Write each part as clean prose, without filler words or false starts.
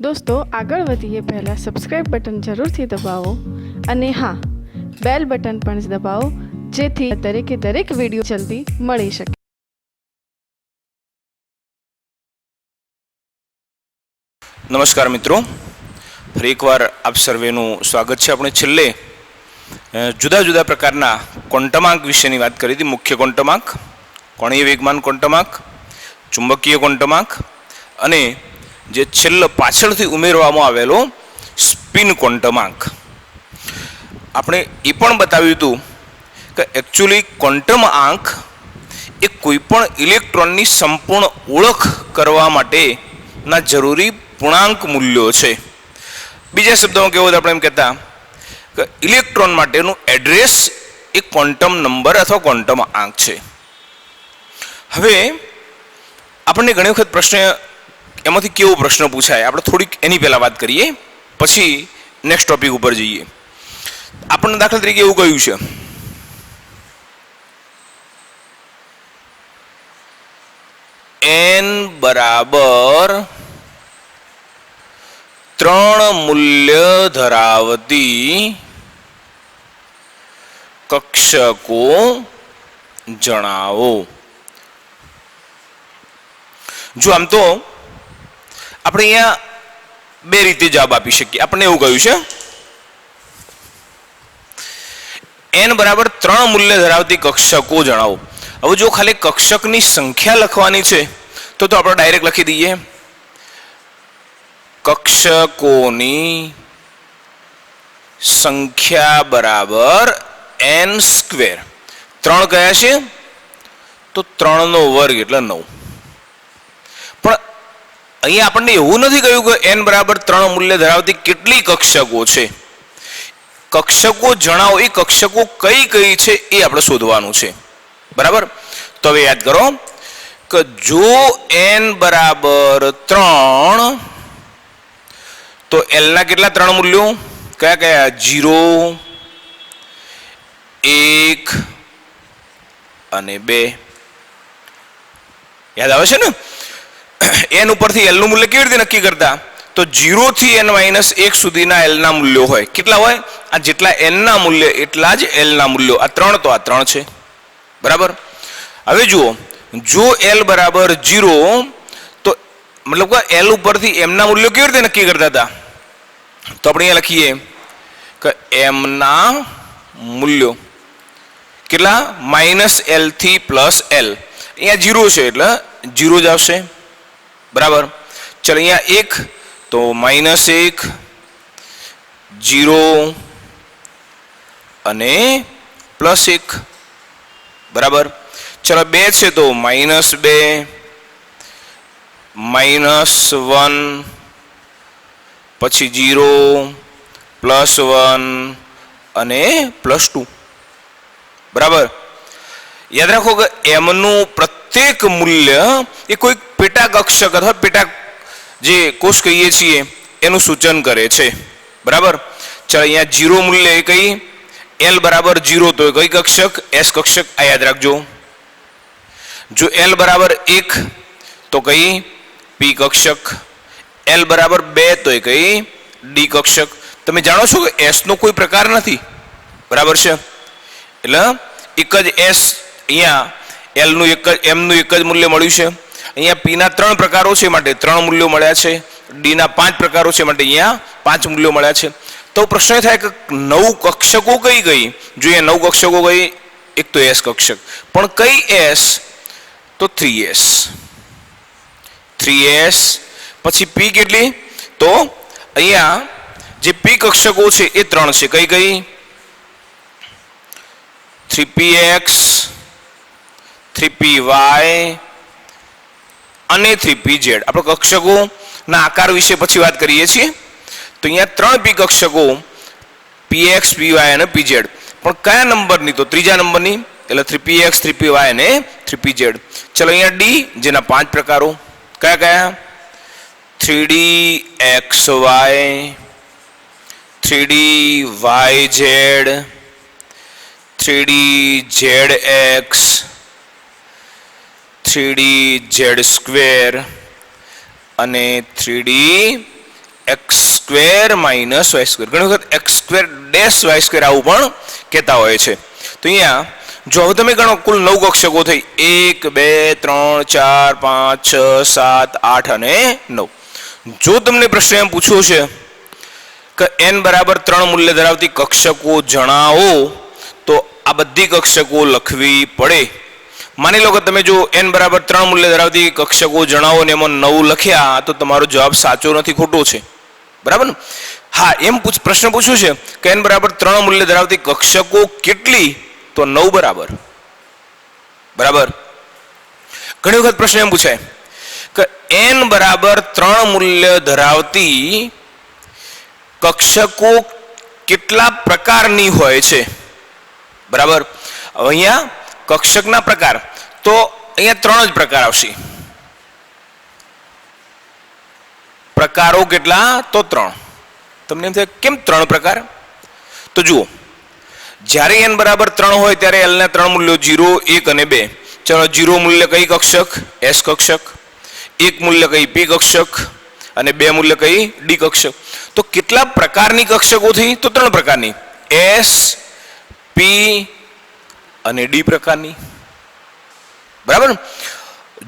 दोस्तों આગળ વધીએ પહેલાં સબસ્ક્રાઇબ બટન જરૂરથી દબાવો અને હા બેલ બટન પણ દબાવો જેથી દરેક વિડીયો જલ્દી મળી શકે। નમસ્કાર મિત્રો, ફરી એકવાર આપ સર્વેનું સ્વાગત છે। આપણે છેલ્લે જુદા જુદા પ્રકારના ક્વોન્ટમાંક વિશેની વાત કરી હતી। મુખ્ય ક્વોન્ટમાંક, કોણીય વેગમાન ક્વોન્ટમાંક, ચુંબકીય ક્વોન્ટમાંક અને જે છેલ્લો પાછળથી ઉમેરવામાં આવેલો સ્પિન ક્વોન્ટમાંક। આપણે એ પણ બતાવ્યું હતું કે એકચ્યુઅલી ક્વોન્ટમ આંક એ કોઈપણ ઇલેક્ટ્રોનની સંપૂર્ણ ઓળખ કરવા માટેના જરૂરી પૂર્ણાંક મૂલ્યો છે। બીજા શબ્દોમાં કહેવું તો આપણે એમ કહેતા કે ઇલેક્ટ્રોન માટેનું એડ્રેસ એ ક્વોન્ટમ નંબર અથવા ક્વોન્ટમ આંક છે। હવે આપણને ઘણી વખત પ્રશ્ન એમાંથી કેવો પ્રશ્ન પૂછાય, આપણે થોડીક એની પહેલા વાત કરીએ પછી નેક્સ્ટ ટોપિક ઉપર જઈએ। આપણને દાખલા તરીકે એવું કહ્યું છે n બરાબર 3 મૂલ્ય ધરાવતી કક્ષકો જણાવો। જો આમ તો આપણે અહીંયા બે રીતે જવાબ આપી શકીએ। આપણને એવું કહ્યું છે n બરાબર 3 મૂલ્ય ધરાવતી કક્ષકો જણાવો। હવે જો ખાલી કક્ષકની સંખ્યા લખવાની છે તો આપણે ડાયરેક્ટ લખી દઈએ કક્ષકોની સંખ્યા બરાબર n સ્ક્વેર। 3 કયા છે તો 3 નો વર્ગ એટલે 9। પણ અહીંયા આપણને એવું નથી કહ્યું કે n બરાબર 3 મૂલ્ય ધરાવતી કેટલી કક્ષકો છે। કક્ષકો જણાવો, એ કક્ષકો કઈ કઈ છે એ આપણે શોધવાનું છે, બરાબર। તો હવે યાદ કરો કે જો n બરાબર 3 તો l ના કેટલા 3 મૂલ્યો કયા કયા 0 1 અને 2 યાદ આવે છે ને। n ઉપરથી l નું મૂલ્ય કેવી રીતે નક્કી કરતા તો 0 થી n - 1 સુધીના l ના મૂલ્યો હોય। કેટલા હોય? આ જેટલા n ના મૂલ્ય એટલા જ l ના મૂલ્યો। આ 3 તો આ 3 છે, બરાબર। હવે જુઓ, જો l બરાબર 0 તો મતલબ કે l ઉપરથી m ના મૂલ્યો કેવી રીતે નક્કી કરતા હતા તો આપણે અહીંયા લખીએ કે m ના મૂલ્યો કેટલા -l થી +l। અહીંયા 0 છે એટલે 0 જ આવશે, બરાબર। ચાલો અહીંયા 1 તો -1 0 અને +1, બરાબર। ચલો 2 છે તો -2 -1 પછી 0 +1 અને +2, બરાબર। યાદ રાખો કે m નું પ્રત્યેક મૂલ્ય એ કોઈ પેટા કક્ષક અથવા પેટા જે કોષ કહીએ છીએ એનું સૂચન કરે છે, બરાબર। ચાલો અહીંયા 0 મૂલ્ય એ કઈ l બરાબર 0 તો કઈ કક્ષક s કક્ષક, આ યાદ રાખજો। જો l બરાબર 1 તો કઈ p કક્ષક, l બરાબર 2 તો કઈ d કક્ષક। તમે જાણો છો કે s નો કોઈ પ્રકાર નથી, બરાબર છે। એટલે એક જ s અહીંયા l નું એક જ m નું એક જ મૂલ્ય મળ્યું છે। અહીંયા p ના 3 પ્રકારો છે માટે 3 મૂલ્યો મળ્યા છે, d ના 5 પ્રકારો છે માટે અહીંયા 5 મૂલ્યો મળ્યા છે। તો પ્રશ્ન થાય કે 9 કક્ષકો કઈ કઈ? જો અહીંયા 9 કક્ષકો કઈ? એક તો s કક્ષક, પણ કઈ s તો 3s। પછી p કેટલી તો અહીંયા જે p કક્ષકો છે એ 3 છે, કઈ કઈ 3px 3py અને 3pz। આપણે કક્ષકો ના આકાર વિશે પછી વાત કરીએ છીએ। તો અહીંયા 3 p કક્ષકો px py અને pz, પણ કયા નંબરની તો ત્રીજા નંબરની, એટલે 3px 3py અને 3pz। ચલો અહીંયા d જેના 5 પ્રકારો કયા કયા 3dxy 3dyz 3dzx 3dz² અને 3d x square minus y square. ઘણી વખત x square dash y square આવું પણ કહેતા હોય છે. તો અહીંયા જો હવે તમે ગણો કુલ 9 કક્ષકો થઈ 1 2 3 4 5 6 7 8 અને 9. જો તમને પ્રશ્ન એમ પૂછ્યો છે કે n બરાબર 3 મૂલ્ય ધરાવતી કક્ષકો જણાવો તો આ બધી કક્ષકો લખવી પડે. માની લો કે તમે જો n બરાબર 3 મૂલ્ય ધરાવતી કક્ષકો જણાવો ને એમાં 9 લખ્યા તો તમારો જવાબ સાચો નથી ખોટો છે. બરાબર ને? હા, એમ પ્રશ્ન પૂછ્યું છે કે n બરાબર 3 મૂલ્ય ધરાવતી કક્ષકો કેટલી તો 9 બરાબર. બરાબર. ઘણી વખત પ્રશ્ન એમ પૂછાય કે n બરાબર 3 મૂલ્ય ધરાવતી કક્ષકો કેટલા પ્રકારની હોય છે. બરાબર. અહીંયા કક્ષકના પ્રકાર તો અહીંયા 3 જ પ્રકાર આવશે. પ્રકારો કેટલા તો 3. તમને એમ થાય કેમ 3 પ્રકાર? તો જુઓ, જ્યારે n બરાબર 3 હોય ત્યારે l ના 3 મૂલ્યો 0 1 અને 2. ચલો 0 મૂલ્ય કઈ કક્ષક? s કક્ષક. 1 મૂલ્ય કઈ p કક્ષક અને 2 મૂલ્ય કઈ d કક્ષક. તો કેટલા પ્રકારની કક્ષકો થઈ તો 3 પ્રકારની, s p અને d પ્રકારની. બરાબર.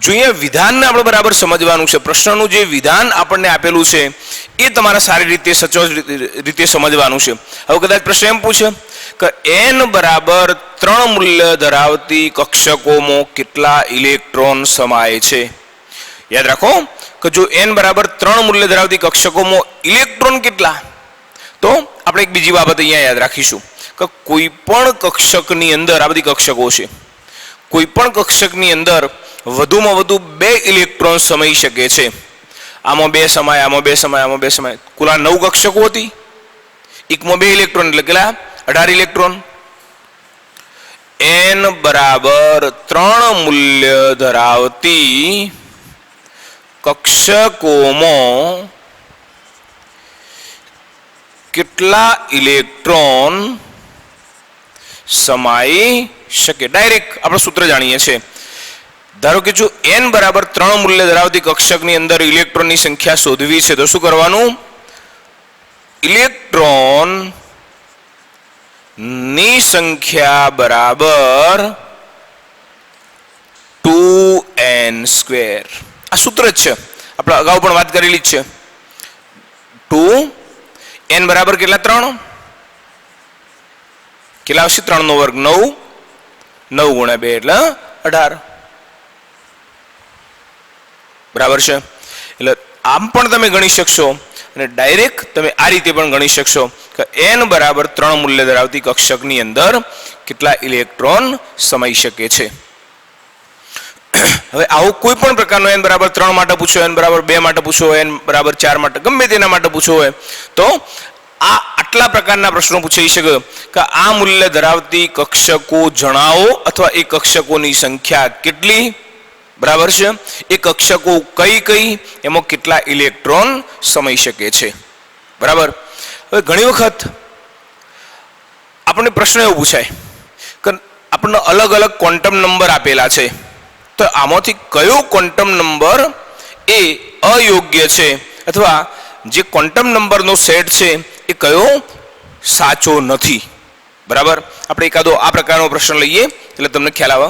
જો અહીંયા વિધાનને આપણે બરાબર સમજવાનું છે. પ્રશ્નનું જે વિધાન આપણને આપેલું છે એ તમારે સારી રીતે સચોટ રીતે સમજવાનું છે. હવે કદાચ પ્રશ્ન એમ પૂછે કે n બરાબર 3 મૂલ્ય ધરાવતી કક્ષકોમાં કેટલા ઇલેક્ટ્રોન સમાય છે. યાદ રાખો કે જો n બરાબર 3 મૂલ્ય ધરાવતી કક્ષકોમાં ઇલેક્ટ્રોન કેટલા, તો આપણે એક બીજી બાબત અહીંયા યાદ રાખીશું કે કોઈ પણ કક્ષકની અંદર આ બધી કક્ષકો છે, કોઈ પણ કક્ષકની અંદર વધુમાં વધુ 2 ઇલેક્ટ્રોન સમાઈ શકે છે. આમાં 2 સમાય, આમાં 2 સમાય, આમાં 2 સમાય. કુલ 9 કક્ષકો હતી. એકમાં 2 ઇલેક્ટ્રોન એટલે કેટલા? 18 ઇલેક્ટ્રોન. n બરાબર 3 મૂલ્ય ધરાવતી કક્ષકોમાં કેટલા ઇલેક્ટ્રોન સમાઈ શકે. ડાયરેક્ટ આપણે સૂત્ર જાણીએ છીએ. ધારો કે જો n બરાબર 3 મૂલ્ય ધરાવતી કક્ષકની અંદર ઇલેક્ટ્રોનની સંખ્યા શોધવી છે તો શું કરવાનું? ઇલેક્ટ્રોન ની સંખ્યા બરાબર 2n². આ સૂત્ર જ છે, આપણે અગાઉ પણ વાત કરેલી જ છે. 2n બરાબર કેટલા? 3. કેટલા આવશે? 3 નો વર્ગ 9. 9 ગુણ્યા 2 એટલે 18. બરાબર છે. એટલે આમ પણ તમે ગણી શકશો અને ડાયરેક્ટ તમે આ રીતે પણ ગણી શકશો કે n બરાબર 3 મૂલ્ય ધરાવતી કક્ષકની અંદર કેટલા ઇલેક્ટ્રોન સમાઈ શકે છે. હવે આવો કોઈ પણ પ્રકારનો n બરાબર 3 માટે પૂછો, n બરાબર 2 માટે પૂછો, n બરાબર 4 માટે, ગમે તેના માટે પૂછો હોય તો આ આટલા પ્રકારના પ્રશ્નો પૂછાઈ શકે કે આ મૂલ્ય ધરાવતી કક્ષકો જણાવો અથવા એ કક્ષકોની સંખ્યા કેટલી. બરાબર છે. એ કક્ષકો કઈ કઈ, એમાં કેટલા ઇલેક્ટ્રોન સમાઈ શકે છે. બરાબર. હવે ઘણી વખત આપણને પ્રશ્ન એવો પૂછાય કે આપણને અલગ અલગ ક્વોન્ટમ નંબર આપેલા છે, તો આમાંથી કયો ક્વોન્ટમ નંબર એ અયોગ્ય છે અથવા જે ક્વોન્ટમ નંબરનો સેટ છે એ કયો સાચો નથી. બરાબર. આપણે એકાદો આ પ્રકારનો પ્રશ્ન લઈએ એટલે તમને ખ્યાલ આવે.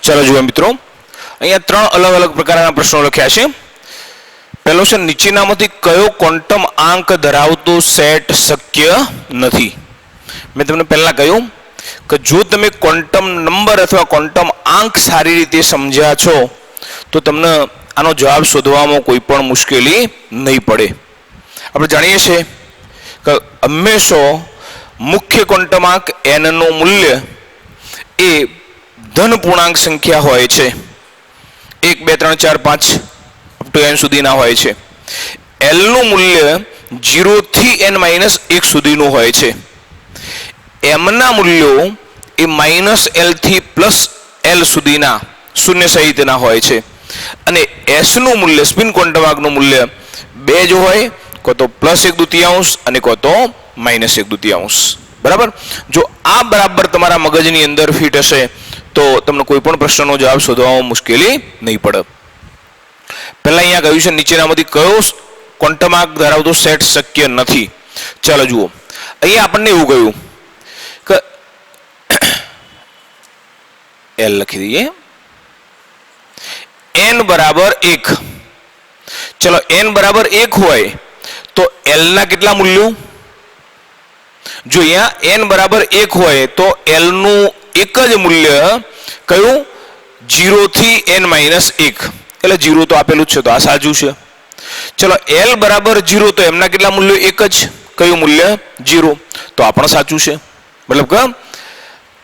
ચાલો જુઓ મિત્રો, અહીંયા 3 અલગ અલગ પ્રકારના પ્રશ્નો લખ્યા છે. પહેલો છે નીચેનામાંથી કયો ક્વોન્ટમ આંક ધરાવતો સેટ શક્ય નથી. મેં તમને પહેલા કહ્યું કે જો તમે ક્વોન્ટમ નંબર અથવા ક્વોન્ટમ આંક સારી રીતે સમજ્યા છો તો તમને આનો જવાબ શોધવામાં કોઈ પણ મુશ્કેલી નહીં પડે. આપણે જાણીએ છીએ કે હંમેશા મુખ્ય ક્વોન્ટમ આંક n નું મૂલ્ય એ ધન પૂર્ણાંક સંખ્યા હોય છે. 1 2 3 4 5 અપ ટુ n સુધીના હોય છે. l નું મૂલ્ય 0 થી n - 1 સુધીનું હોય છે. m ના મૂલ્યો એ -l થી +l સુધીના શૂન્ય સહિતના હોય છે. અને s નું મૂલ્ય, સ્પિન ક્વોન્ટમ આંકનું મૂલ્ય 2 જ હોય, કો તો +1/2 અને કો તો -1/2. બરાબર. જો આ બરાબર તમારા મગજની અંદર ફિટ હશે તો તમને કોઈ પણ પ્રશ્નનો જવાબ શોધવામાં મુશ્કેલી નહીં પડે. પહેલા અહીંયા કહ્યું છે નીચેનામાંથી કયો ક્વોન્ટમ આંક ધરાવતો સેટ શક્ય નથી. ચાલો જુઓ, અહીંયા આપણને એવું કહ્યું કે L લખી દઈએ, n બરાબર 1. ચલો n બરાબર 1 હોય તો L ના કેટલા મૂલ્યો? જો અહીંયા n બરાબર 1 હોય તો L નું એક જ મૂલ્ય કયું? 0 થી n માઇનસ 1, એટલે 0 તો આપેલું જ છે, તો આ સાચું છે. ચલો L બરાબર 0 તો એમના કેટલા મૂલ્યો? એક જ. કયું મૂલ્ય? 0, તો આ પણ સાચું છે. મતલબ કે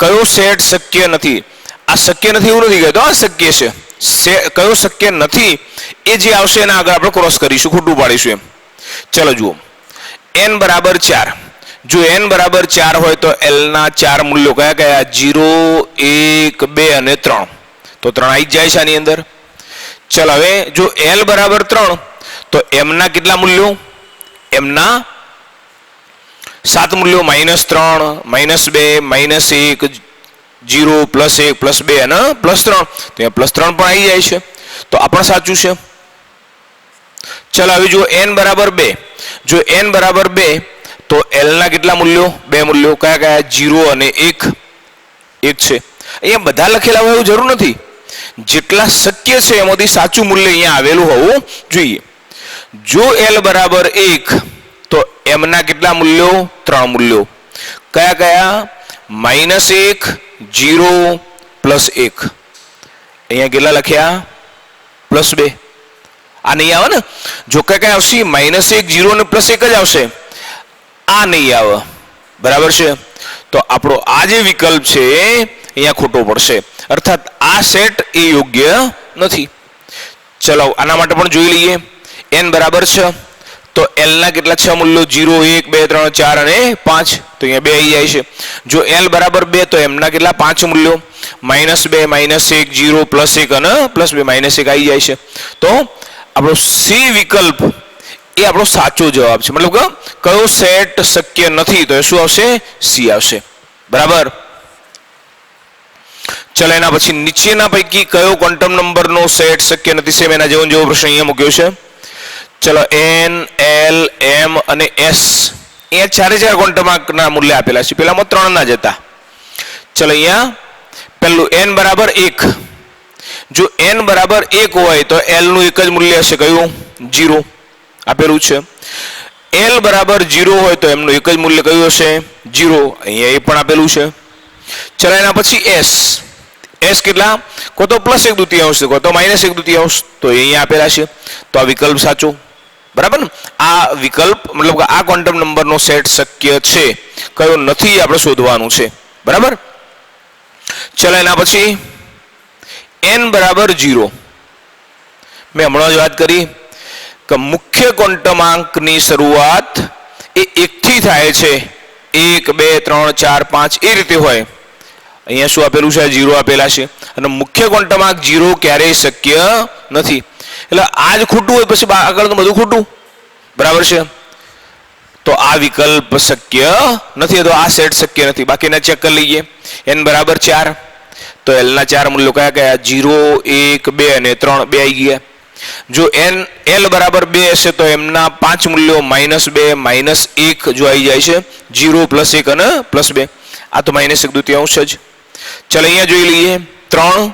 કયો સેટ શક્ય નથી? આ શક્ય નથી એવું નથી કહેતો, આ શક્ય છે. કયો શક્ય નથી એ જે આવશે એના આગળ આપણે ક્રોસ કરીશું, ખોટું પાડીશું એમ. ચલો જુઓ, n બરાબર 4. જો n બરાબર 4 હોય તો L ના 4 મૂલ્યો કયા કયા? 0, 1, 2 અને 3. તો 3 આવી જ જાય છે આની અંદર. ચલ હવે જો L બરાબર 3 તો m ના કેટલા મૂલ્યો? એમના 7 મૂલ્યો, -3, -2, -1, 0, +1, +2 અને +3. તો અહીંયા +3 પણ આવી જાય છે, તો આ પણ સાચું છે. ચાલો હવે જો n બરાબર 2. જો n બરાબર 2 તો L ના કેટલા મૂલ્યો? 2 મૂલ્યો. કયા કયા? 0 અને 1. 1 છે. અહીંયા બધા લખેલા હોય એવું જરૂર નથી, જેટલા શક્ય છે એમાંથી સાચું મૂલ્ય અહીંયા આવેલું હોવું જોઈએ. જો L બરાબર 1 તો m ના કેટલા મૂલ્યો? 3 મૂલ્યો. કયા કયા? -1, 0, +1. અહીંયા કેટલા લખ્યા? +2. આ નહીં આવે ને? જો કયા કયા આવશે? -1, 0 અને +1 જ આવશે, આ નહીં આવે. બરાબર છે? તો આપણો આ જે વિકલ્પ છે અહીંયા ખોટો પડશે, અર્થાત આ સેટ એ યોગ્ય નથી. ચલો આના માટે પણ જોઈ લઈએ. n બરાબર 6 તો L ના કેટલા 6 મૂલ્યો? 0, 1, 2, 3, 4 અને 5. તો અહીંયા 2 આવી જાય છે. જો L બરાબર 2 તો m ના કેટલા 5 મૂલ્યો? -2, -1, 0, +1 અને +2, -1 આવી જાય છે. તો આપણો C વિકલ્પ એ આપણો સાચો જવાબ છે. મતલબ કે કયો સેટ શક્ય નથી, તો એ શું આવશે? C આવશે. બરાબર. ચલો એના પછી નીચેના પૈકી કયો ક્વોન્ટમ નંબરનો સેટ શક્ય નથી? સેમ એના જેવો પ્રશ્ન અહીંયા મૂક્યો છે. ચલો n, L, m અને s, અહીંયા 4 ક્વોન્ટમ આંકના મૂલ્ય આપેલા છે. પેલામાં 3 ના જ હતા. ચલો અહીંયા પહેલું n બરાબર 1. જો n બરાબર 1 હોય તો L નું એક જ મૂલ્ય હશે. કયું? 0 આપેલું છે. L બરાબર 0 હોય તો એમનું એક જ મૂલ્ય કયું હશે? 0. અહીંયા એ પણ આપેલું છે. ચલો એના પછી s કેટલા? કો તો +1/2 કો તો -1/2, તો અહીંયા આપેલા છે. તો આ વિકલ્પ સાચો. બરાબર ને? આ વિકલ્પ મતલબ કે આ ક્વોન્ટમ નંબરનો સેટ શક્ય છે, કયો નથી આપણે શોધવાનું છે. બરાબર. ચલો એના પછી n બરાબર 0. મેં હમણાં જ વાત કરી કે મુખ્ય ક્વોન્ટમાંકની શરૂઆત એ 1 થી થાય છે. 1, 2, 3, 4, 5 એ રીતે હોય. અહીંયા શું આપેલું છે? 0 આપેલા છે. અને મુખ્ય ક્વોન્ટમાંક 0 ક્યારેય શક્ય નથી. એટલે આ જ ખોટું હોય પછી આગળ તો બધું ખોટું. બરાબર છે? તો આ વિકલ્પ શક્ય નથી, તો આ સેટ શક્ય નથી. બાકીના ચેક કરી લઈએ. n બરાબર 4 તો L ના 4 મૂલ્યો કયા કયા? 0, 1, 2 અને 3. 2 આવી ગયા. જો L બરાબર 2 હશે તો એમના 5 મૂલ્યો -2, -1 જો આવી જાય છે. 0, +1 અને +2. આ તો -1/2 જ. ચાલો અહીંયા જોઈ લઈએ. 3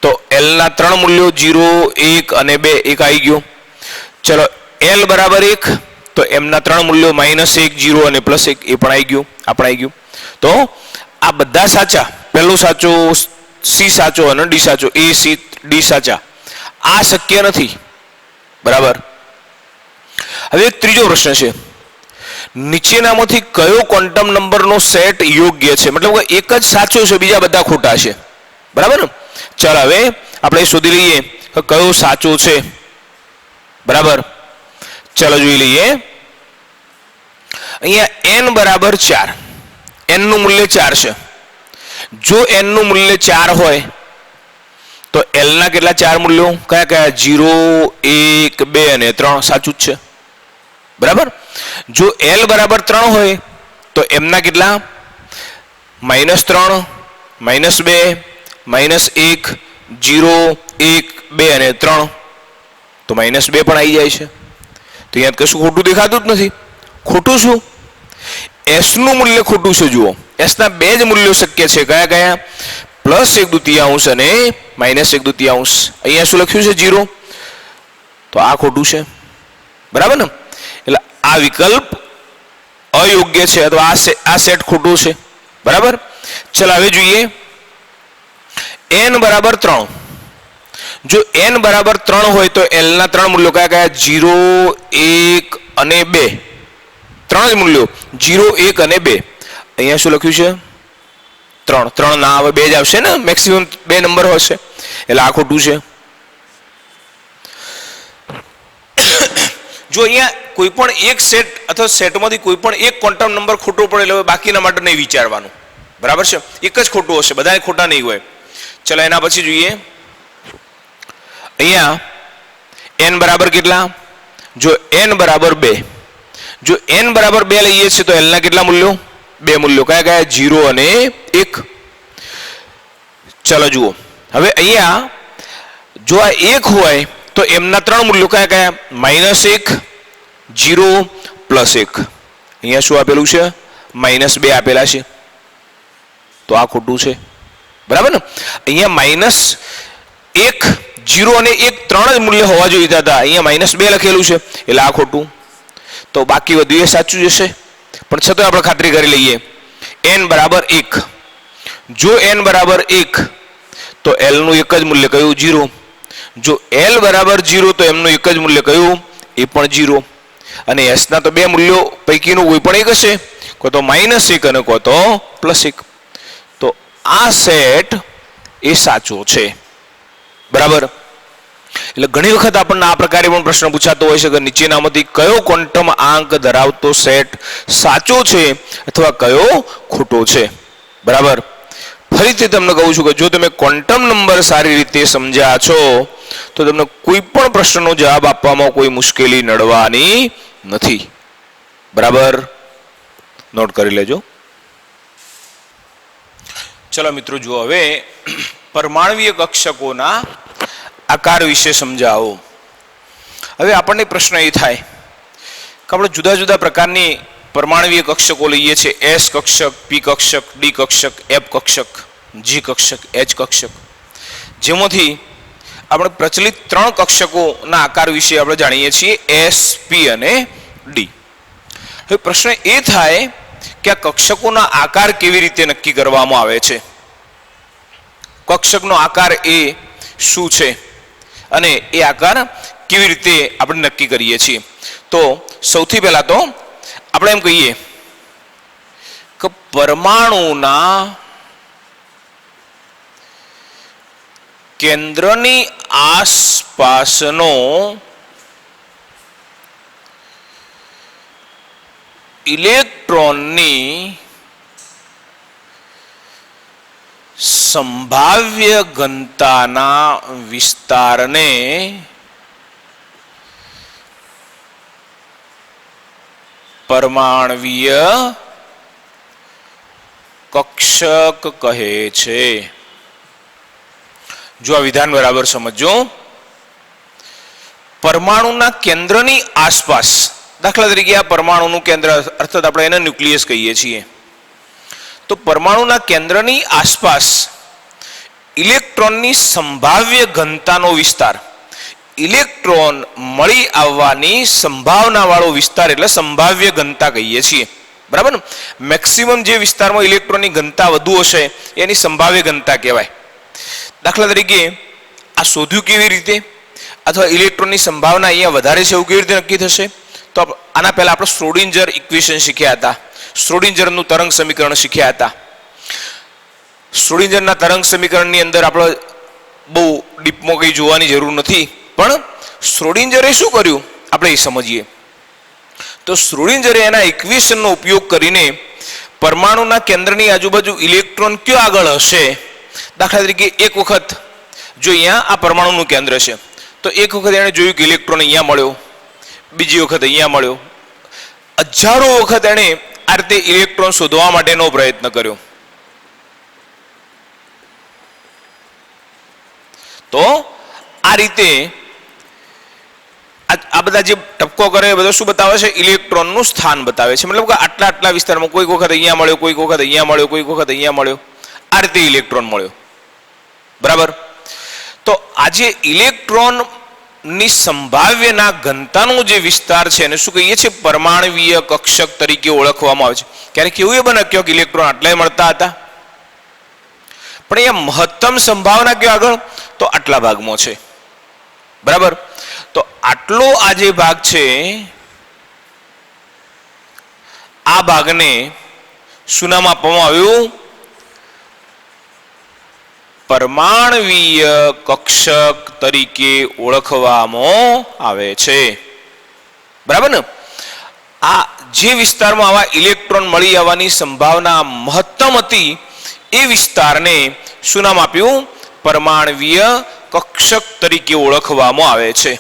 તો L ના 3 મૂલ્યો 0, 1 અને 2. 1 આવી ગયો. ચલો L બરાબર 1 તો એમના 3 મૂલ્યો -1, 0 અને +1. એ પણ આવી ગયું. આ પણ આવી ગયું. તો આ બધા સાચા. પહેલું સાચું, C સાચો અને D સાચો. A, C, D સાચા. આ શક્ય નથી. બરાબર. હવે એક ત્રીજો પ્રશ્ન છે. નીચેનામાંથી કયો ક્વોન્ટમ નંબરનો સેટ યોગ્ય છે? મતલબ કે એક જ સાચો છે, બીજા બધા ખોટા છે. બરાબર ને? ચાલો હવે આપણે શોધી લઈએ કે કયો સાચો છે. બરાબર. ચાલો જોઈ લઈએ. અહીંયા n બરાબર 4. n નું મૂલ્ય 4 છે. જો n નું મૂલ્ય 4 હોય તો L ના કેટલા 4 મૂલ્યો? કયા કયા? 0, 1, 2 અને 3. સાચું જ છે. બરાબર. જો L બરાબર 3 હોય તો એમના કેટલા? -3, -2, -1, 0, 1, 2 અને 3. તો -2 પણ આવી જાય છે. તો અહીંયા કશું ખોટું દેખાતું જ નથી. ખોટું શું? s નું મૂલ્ય ખોટું છે. જુઓ, s ના બે જ મૂલ્યો શક્ય છે. કયા કયા? +1/2 અને -1/2. અહીંયા શું લખ્યું છે? 0. તો આ ખોટું છે. બરાબર ને? એટલે આ વિકલ્પ અયોગ્ય છે અથવા આ સેટ ખોટું છે. બરાબર? ચલો હવે જોઈએ n બરાબર 3. જો n બરાબર 3 હોય તો l ના 3 મૂલ્યો કયા કયા? 0, 1 અને 2. 3 જ મૂલ્યો 0, 1 અને 2. અહીંયા શું લખ્યું છે? 3 ના આવે, 2 જ આવશે ને, મેક્સિમમ 2 નંબર હશે. એટલે આ ખોટું છે. જો અહીંયા કોઈ પણ એક સેટ અથવા સેટમાંથી કોઈ પણ એક ક્વોન્ટમ નંબર ખોટો પડે એટલે બાકીના માટે નહીં વિચારવાનું. બરાબર છે? એક જ ખોટું હશે, બધા ખોટા નહીં હોય. ચલો એના પછી જોઈએ અહીંયા n બરાબર કેટલા? જો n બરાબર 2. જો n બરાબર 2 લઈએ છીએ તો l ના કેટલા મૂલ્યો? 2 મૂલ્યો. કયા કયા? 0 અને 1. ચલો જુઓ, હવે અહીંયા જો આ 1 હોય તો m ના 3 મૂલ્યો કયા કયા? -1, 0, +1. અહીંયા શું આપેલું છે? -2 આપેલા છે. તો આ ખોટું છે. બરાબર ને? અહીંયા -1, 0 અને 1 3 જ મૂલ્ય હોવા જોઈએ હતા. અહીંયા -2 લખેલું છે એટલે આ ખોટું. તો બાકી બધું એ સાચું જશે. પણ છતાં આપણે ખાતરી કરી લઈએ n બરાબર 1. જો n બરાબર 1 તો l નું એક જ મૂલ્ય કયું? 0. જો l બરાબર 0 તો m નું એક જ મૂલ્ય કયું? એ પણ 0. અને s ના તો બે મૂલ્યો પૈકીનું કોઈ પણ એક હશે, કો તો -1 અને કો તો +1. તો આ સેટ એ સાચો છે. બરાબર? એટલે ઘણી વખત આપણને આ પ્રકારે પણ પ્રશ્ન પૂછાતો હોય છે કે નીચેનામાંથી કયો ક્વોન્ટમ આંક ધરાવતો સેટ સાચો છે અથવા કયો ખોટો છે. બરાબર? ફરીથી તમને કહું છું કે જો તમે ક્વોન્ટમ નંબર સારી રીતે સમજ્યા છો તો તમને કોઈ પણ પ્રશ્નનો જવાબ આપવામાં કોઈ મુશ્કેલી નડવાની નથી. બરાબર? નોટ કરી લેજો. ચલો મિત્રો જુઓ, હવે પરમાણ્વીય કક્ષકોના આકાર વિશે સમજાવો. હવે આપણને પ્રશ્ન એ થાય કે આપણે જુદા જુદા પ્રકારની પરમાણ્વીય કક્ષકો લઈએ છીએ. s કક્ષક, p કક્ષક, d કક્ષક, f કક્ષક, g કક્ષક, h કક્ષક, જેમાંથી આપણે પ્રચલિત 3 કક્ષકોના આકાર વિશે આપણે જાણીએ છીએ, s, p અને d. હવે પ્રશ્ન એ થાય કે આ કક્ષકોના આકાર કેવી રીતે નક્કી કરવામાં આવે છે? કક્ષકનો આકાર એ શું છે અને એ આકાર કેવી રીતે આપણે નક્કી કરીએ છીએ? તો સૌથી પહેલા તો આપણે એમ કહીએ કે પરમાણુના કેન્દ્રની આસપાસનો ઇલેક્ટ્રોનની સંભાવ્ય ઘનતાના વિસ્તારને પરમાણ્વીય કક્ષક કહે છે. જો આ વિધાન બરાબર સમજો. પરમાણુના કેન્દ્રની આસપાસ, દાખલા તરીકે આ પરમાણુનું કેન્દ્ર અર્થાત આપણે એને ન્યુક્લિયસ કહીએ છીએ. તો પરમાણુના કેન્દ્રની આસપાસ ઇલેક્ટ્રોનની સંભાવ્ય ઘનતાનો વિસ્તાર, ઇલેક્ટ્રોન મળી આવવાની સંભાવના વાળો વિસ્તાર એટલે સંભાવ્ય ઘનતા કહીએ છીએ. બરાબર ને? મેક્સિમમ જે વિસ્તારમાં ઇલેક્ટ્રોનની ઘનતા વધુ હશે એની સંભાવ્ય ઘનતા કહેવાય. દાખલા તરીકે આ શોધ્યું કેવી રીતે, અથવા ઇલેક્ટ્રોનની સંભાવના અહીંયા વધારે છે એવું કેવી રીતે નક્કી થશે? તો આના પહેલા આપણે શ્રોડિંજર ઇક્વેશન શીખ્યા હતા, શ્રોડિંજરનું તરંગ સમીકરણ શીખ્યા હતા. શ્રોડિંજરના તરંગ સમીકરણની અંદર આપણે બહુ ડીપમાં કંઈ જોવાની જરૂર નથી, પણ શ્રોડિંજરે શું કર્યું આપણે એ સમજીએ. તો શ્રોડિંજરે એના ઇક્વેશનનો ઉપયોગ કરીને પરમાણુના કેન્દ્રની આજુબાજુ ઇલેક્ટ્રોન કયો આગળ હશે, દાખલા તરીકે એક વખત જો અહીંયા આ પરમાણુનું કેન્દ્ર છે તો એક વખત એણે જોયું કે ઇલેક્ટ્રોન અહીંયા મળ્યો, બીજી વખત અહીંયા મળ્યો, હજારો વખત એણે આ રીતે ઇલેક્ટ્રોન શોધવા માટેનો પ્રયત્ન કર્યો. તો આ રીતે બધા જે ટપકો કરે એ બધો શું બતાવે છે? ઇલેક્ટ્રોનનું સ્થાન બતાવે છે. મતલબ કે આટલા આટલા વિસ્તારમાં કોઈક વખત અહીંયા મળ્યો, કોઈક વખત અહીંયા મળ્યો, કોઈક વખત અહીંયા મળ્યો, આ રીતે ઇલેક્ટ્રોન મળ્યો. બરાબર. તો આ જે ઇલેક્ટ્રોનની સંભાવ્યના ઘનતાનો જે વિસ્તાર છે એને શું કહીએ છીએ? પરમાણવીય કક્ષક તરીકે ઓળખવામાં આવે છે. ક્યારેક એવું એ બને કે ઇલેક્ટ્રોન આટલાય મળતા હતા, પણ અહીંયા મહત્તમ સંભાવના કયો આગળ? તો આટલા ભાગમાં છે. બરાબર. તો આટલો આ જે ભાગ છે, આ ભાગને શું નામ આપવામાં આવ્યું? પરમાણવીય કક્ષક તરીકે ઓળખવામાં આવે છે. બરાબર ને? આ જે વિસ્તારમાં આવા ઇલેક્ટ્રોન મળી આવવાની સંભાવના મહત્તમ હતી એ વિસ્તારને શું નામ આપ્યું? પરમાણવીય કક્ષક તરીકે ઓળખવામાં આવે છે.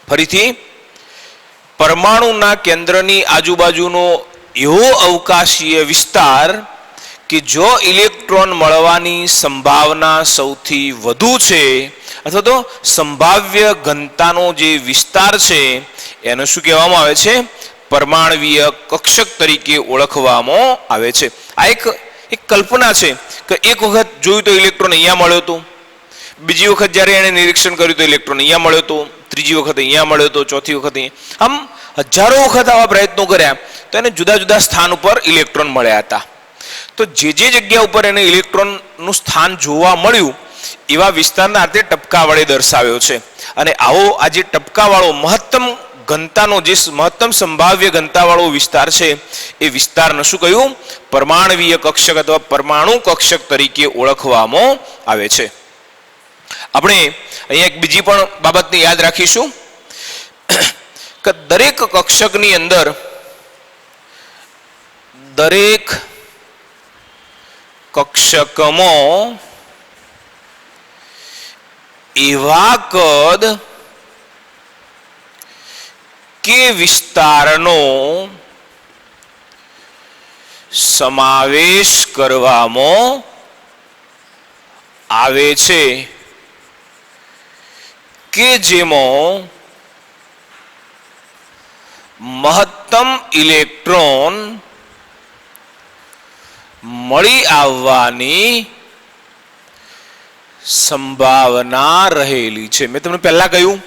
ફરીથી, પરમાણુના કેન્દ્રની આજુબાજુનો એવો અવકાશીય વિસ્તાર કે જો ઇલેક્ટ્રોન મળવાની સંભાવના સૌથી વધુ છે, અથવા તો સંભાવ્ય ઘનતાનો જે વિસ્તાર છે એને શું કહેવામાં આવે છે? પરમાણવીય કક્ષક તરીકે ઓળખવામાં આવે છે. આ એક કલ્પના છે કે એક વખત જોયું તો ઇલેક્ટ્રોન અહીંયા મળ્યો હતો, બીજી વખત જ્યારે એને નિરીક્ષણ કર્યું તો ઇલેક્ટ્રોન અહીંયા મળ્યો હતો, ત્રીજી વખત અહીંયા મળ્યો હતો, ચોથી વખત અહીંયા. આમ હજારો વખત આવા પ્રયત્નો કર્યા તો એને જુદા જુદા સ્થાન ઉપર ઇલેક્ટ્રોન મળ્યા હતા. તો જે જગ્યા ઉપર એને ઇલેક્ટ્રોનનું સ્થાન જોવા મળ્યું એવા વિસ્તારના અર્થે ટપકા વડે દર્શાવ્યો છે. અને આવો આ જે ટપકાવાળો મહત્તમ ઘનતાનો, જે મહત્તમ સંભાવ્ય ઘનતાવાળો વિસ્તાર છે એ વિસ્તારને શું કહ્યું? પરમાણવીય કક્ષક અથવા પરમાણુ કક્ષક તરીકે ઓળખવામાં આવે છે. આપણે અહીંયા એક બીજી પણ બાબતને યાદ રાખીશું કે દરેક કક્ષકની અંદર દરેક કક્ષકમાં એવા કદ કે વિસ્તારનો સમાવેશ કરવામાં આવે છે કે જેમાં મહત્તમ ઇલેક્ટ્રોન મળી આવવાની સંભાવના રહેલી છે. મેં તમને પહેલા કહ્યું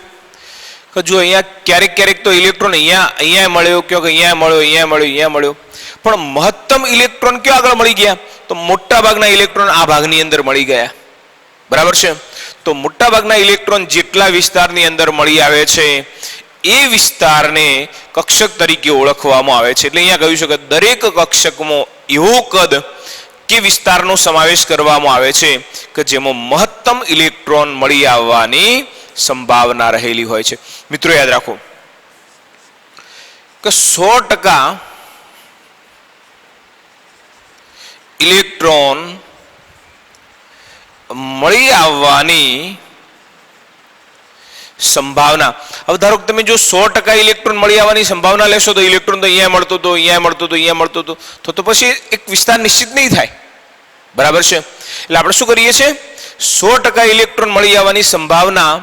કે જો અહીંયા ક્યારેક ક્યારેક તો ઇલેક્ટ્રોન અહીંયા મળ્યો, કયો કે અહીંયા મળ્યો, અહીંયા મળ્યો, પણ મહત્તમ ઇલેક્ટ્રોન કયો આગળ મળી ગયા? તો મોટા ભાગના ઇલેક્ટ્રોન આ ભાગની અંદર મળી ગયા. બરાબર છે? તો મોટા ભાગના ઇલેક્ટ્રોન જેટલા વિસ્તારની અંદર મળી આવે છે એ વિસ્તારને કક્ષક તરીકે ઓળખવામાં આવે છે. એટલે અહીંયા કહ્યું છે કે દરેક કક્ષકમાં એવો કદ કે વિસ્તારનો સમાવેશ કરવામાં આવે છે કે જેમાં મહત્તમ ઇલેક્ટ્રોન મળી આવવાની સંભાવના રહેલી હોય છે. મિત્રો યાદ રાખો કે 100% ઇલેક્ટ્રોન મળી આવવાની સંભાવના, હવે ધારો કે તમે જો 100% ઇલેક્ટ્રોન મળી આવવાની સંભાવના લેશો તો ઇલેક્ટ્રોન તો અહીંયા મળતો હતો, અહીંયા મળતો હતો, અહીંયા મળતો હતો, તો પછી એક વિસ્તાર નિશ્ચિત નહીં થાય. બરાબર છે? એટલે આપણે શું કરીએ છીએ? 100% ઇલેક્ટ્રોન મળી આવવાની સંભાવના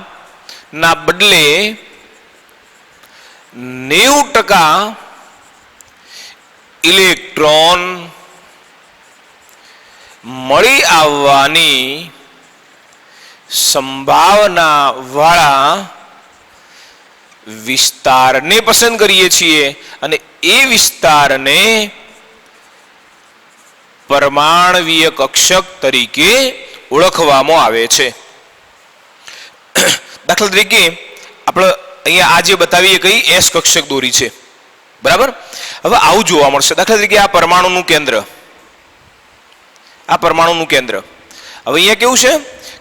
ના બદલે 90% ઇલેક્ટ્રોન મળી આવવાની સંભાવના વાળા વિસ્તારને પસંદ કરીએ છીએ અને એ વિસ્તારને પરમાણવીય કક્ષક તરીકે ઓળખવામાં આવે છે. દાખલા તરીકે આપણે અહીંયા આ જે બતાવીએ કઈ એસ કક્ષક દોરી છે. બરાબર? હવે આવું જોવા મળશે. દાખલા તરીકે આ પરમાણુનું કેન્દ્ર, આ પરમાણુનું કેન્દ્ર. હવે અહીંયા કેવું છે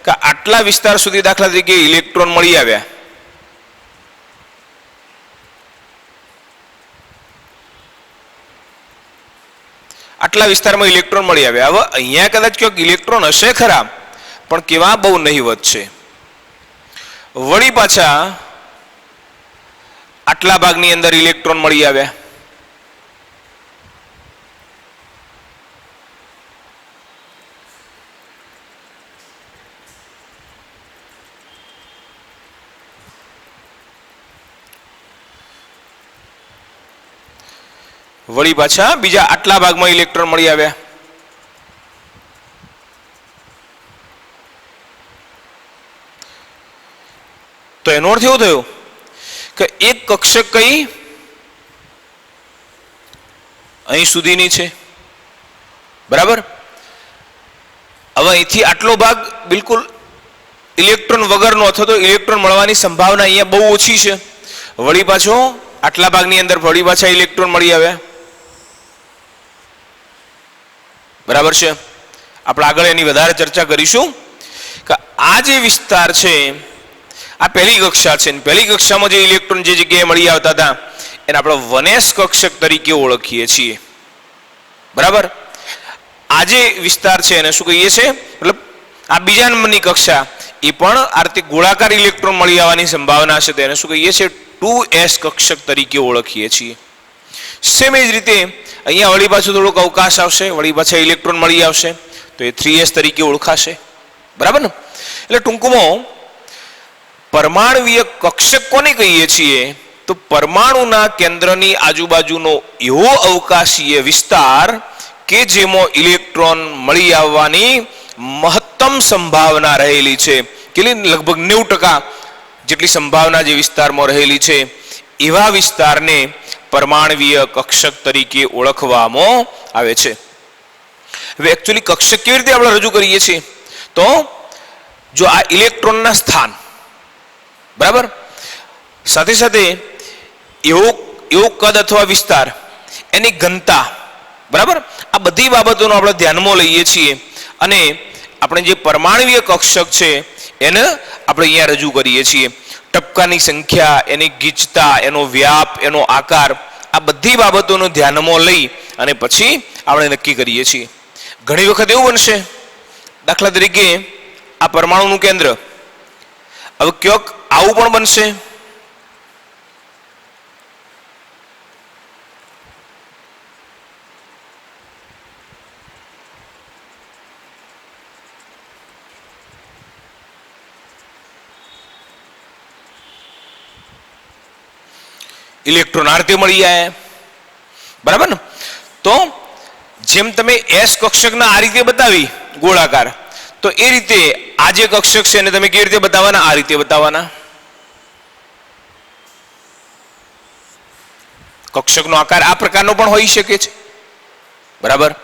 કે આટલા વિસ્તાર સુધી દાખલા તરીકે ઇલેક્ટ્રોન મળી આવ્યા. આટલા વિસ્તારમાં ઇલેક્ટ્રોન મળી આવ્યા. હવે અહીંયા કદાચ ક્યાંક ઇલેક્ટ્રોન હશે ખરા, પણ કેવા? બહુ નહીવત છે. વળી પાછા આટલા ભાગની અંદર ઇલેક્ટ્રોન મળી આવ્યા. વળી પાછા બીજા આટલા ભાગમાં ઇલેક્ટ્રોન મળી આવ્યા. તો એનો અર્થ એવો થયો કે એક કક્ષક કઈ અહીં સુધીની છે, બરાબર. હવે અહીંથી આટલો ભાગ બિલકુલ ઇલેક્ટ્રોન વગરનો અથવા તો ઇલેક્ટ્રોન મળવાની સંભાવના અહીંયા બહુ ઓછી છે. વળી પાછો આટલા ભાગની અંદર વળી પાછા ઇલેક્ટ્રોન મળી આવ્યા, બરાબર છે. આપણે આગળ એની વધારે ચર્ચા કરીશું કે આ જે વિસ્તાર છે આ પહેલી કક્ષા છે. પહેલી કક્ષામાં જે ઇલેક્ટ્રોન જે જગ્યાએ મળી આવતા હતા એને આપણે 1s કક્ષક તરીકે ઓળખીએ છીએ, બરાબર. આ જે વિસ્તાર છે એને શું કહીએ છીએ, મતલબ આ બીજા નંબરની કક્ષા એ પણ આર્થિક ગોળાકાર ઇલેક્ટ્રોન મળી આવવાની સંભાવના છે, તેને શું કહીએ છીએ 2s કક્ષક તરીકે ઓળખીએ છીએ. સેમ એ જ રીતે અહીંયા વળી પાછું થોડોક અવકાશ આવશે, વળી પાછા ઇલેક્ટ્રોન મળી આવશે તો એ 3s તરીકે ઓળખાશે, બરાબર ને. એટલે ટૂંકમાં પરમાણુવીય કક્ષક કોને કહીએ છીએ તો પરમાણુના કેન્દ્રની આજુબાજુનો એવો અવકાશીય વિસ્તાર કે જેમાં ઇલેક્ટ્રોન મળી આવવાની મહત્તમ સંભાવના રહેલી છે, કે લગભગ 90% જેટલી સંભાવના જે વિસ્તારમાં રહેલી છે એવા વિસ્તારને પરમાણુવીય કક્ષક તરીકે ઓળખવામાં આવે છે. હવે એકચ્યુઅલી કક્ષક કેવી રીતે આપણે રજૂ કરીએ છીએ તો જો આ ઇલેક્ટ્રોનના સ્થાન, બરાબર, સાથે સાથે એવો કદ અથવા વિસ્તાર, એની ઘનતા, બરાબર, આ બધી બાબતોનો આપણે ધ્યાનમાં લઈએ છીએ અને આપણે જે પરમાણુવીય કક્ષક છે એને આપણે અહીંયા રજૂ કરીએ છીએ. ટપકાની સંખ્યા, એની ગીચતા, એનો વ્યાપ, એનો આકાર, આ બધી બાબતોનો ધ્યાનમાં લઈ અને પછી આપણે નક્કી કરીએ છીએ. ઘણી વખત એવું બનશે, દાખલા તરીકે આ પરમાણુનું કેન્દ્ર, હવે ક્યાંક આવું પણ બનશે, ઇલેક્ટ્રોન આ રીતે મળી જાય, બરાબર ને. તો જેમ તમે એસ કક્ષકના આ રીતે બતાવી ગોળાકાર, તો એ રીતે આ જે કક્ષક છે એને તમે કેવી રીતે બતાવવાના, આ રીતે બતાવવાના. કક્ષકનો આકાર આ પ્રકારનો પણ હોઈ શકે છે, બરાબર.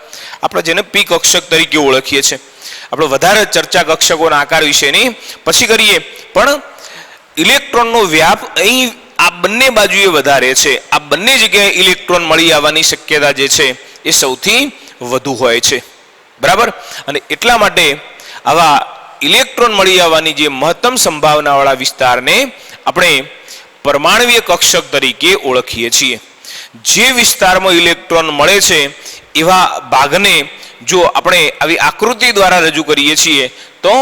આપણે જેને પી કક્ષક તરીકે ઓળખીએ છીએ. આપણે વધારે ચર્ચા કક્ષકોના આકાર વિશેની પછી કરીએ, પણ ઇલેક્ટ્રોનનો વ્યાપ અહીં આ બંને બાજુએ વધારે છે. આ બંને જગ્યાએ ઇલેક્ટ્રોન મળી આવવાની શક્યતા જે છે એ સૌથી વધુ હોય છે, બરાબર. અને એટલા માટે આવા ઇલેક્ટ્રોન મળી આવવાની જે મહત્તમ સંભાવનાવાળા વિસ્તારને આપણે પરમાણુવીય કક્ષક તરીકે ઓળખીએ છીએ. જે વિસ્તારમાં ઇલેક્ટ્રોન મળે છે એવા ભાગને જો આપણે આવી આકૃતિ દ્વારા રજૂ કરીએ છીએ તો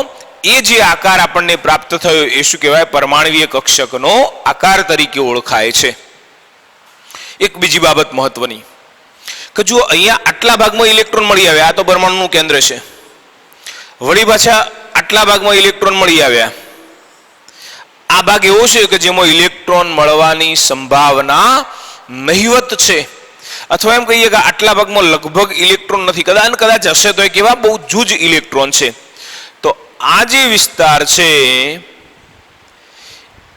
એ જે આકાર આપણને પ્રાપ્ત થયો એ શું કહેવાય, પરમાણુવીય કક્ષકનો આકાર તરીકે ઓળખાય છે. એક બીજી બાબત મહત્વની કે જો અહીંયા આટલા ભાગમાં ઇલેક્ટ્રોન મળી આવ્યા, આ તો પરમાણુનું કેન્દ્ર છે, વળી પાછા આટલા ભાગમાં ઇલેક્ટ્રોન મળી આવ્યા, આ ભાગ એવો છે કે જેમાં ઇલેક્ટ્રોન મળવાની સંભાવના નહિવત છે, અથવા એમ કહીએ કે આટલા ભાગમાં લગભગ ઇલેક્ટ્રોન નથી, કદાચ હશે તો એ કેવા બહુ જૂજ ઇલેક્ટ્રોન છે. તો આ જે વિસ્તાર છે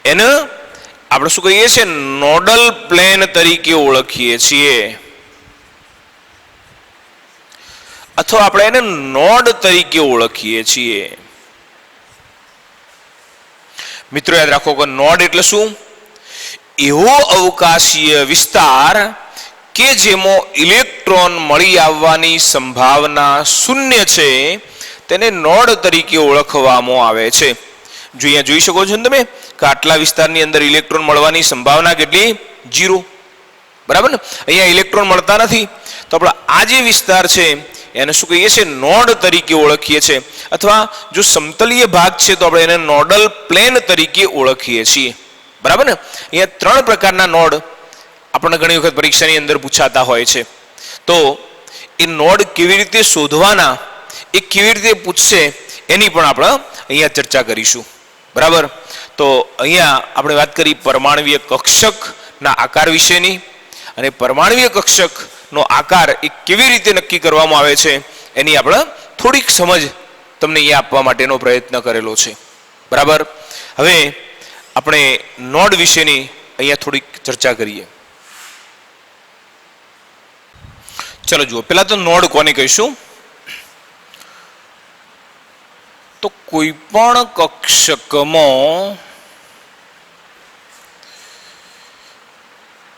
એને આપણે શું કહીએ છીએ, નોડલ પ્લેન તરીકે ઓળખીએ છીએ, અથવા આપણે એને નોડ તરીકે ઓળખીએ છીએ. મિત્રો યાદ રાખો કે નોડ એટલે શું, એવો અવકાશીય વિસ્તાર કે જેમાં ઇલેક્ટ્રોન મળી આવવાની સંભાવના શૂન્ય છે તેને નોડ તરીકે ઓળખવામાં આવે છે. જો અહીંયા જોઈ શકો છો ને તમે કે આટલા વિસ્તારની અંદર ઇલેક્ટ્રોન મળવાની સંભાવના કેટલી, 0, બરાબર ને. અહીંયા ઇલેક્ટ્રોન મળતા નથી તો આપણે આ જે વિસ્તાર છે એને શું કહીએ છીએ, નોડ તરીકે ઓળખીએ છીએ. અથવા જો સમતલીય ભાગ છે તો આપણે એને નોડલ પ્લેન તરીકે ઓળખીએ છીએ, બરાબર ને. અહીંયા 3 પ્રકારના નોડ આપણને ઘણી વખત પરીક્ષાની અંદર પૂછાતા હોય છે. તો એ નોડ કેવી રીતે શોધવાના, એ કેવી રીતે પૂછશે એની પણ આપણે અહીંયા ચર્ચા કરીશું, બરાબર. તો અહીંયા આપણે વાત કરી પરમાણુવીય કક્ષકના આકાર વિશેની, અને પરમાણુવીય કક્ષક નો આકાર એ કેવી રીતે નક્કી કરવામાં આવે છે એની આપણે થોડીક સમજ તમને અહીંયા આપવા માટેનો પ્રયત્ન કરેલો છે. બરાબર. હવે આપણે નોડ વિશેની અહીંયા થોડીક ચર્ચા કરીએ. ચલો જુઓ, પેલા તો નોડ કોને કહીશું? તો કોઈ પણ કક્ષકમાં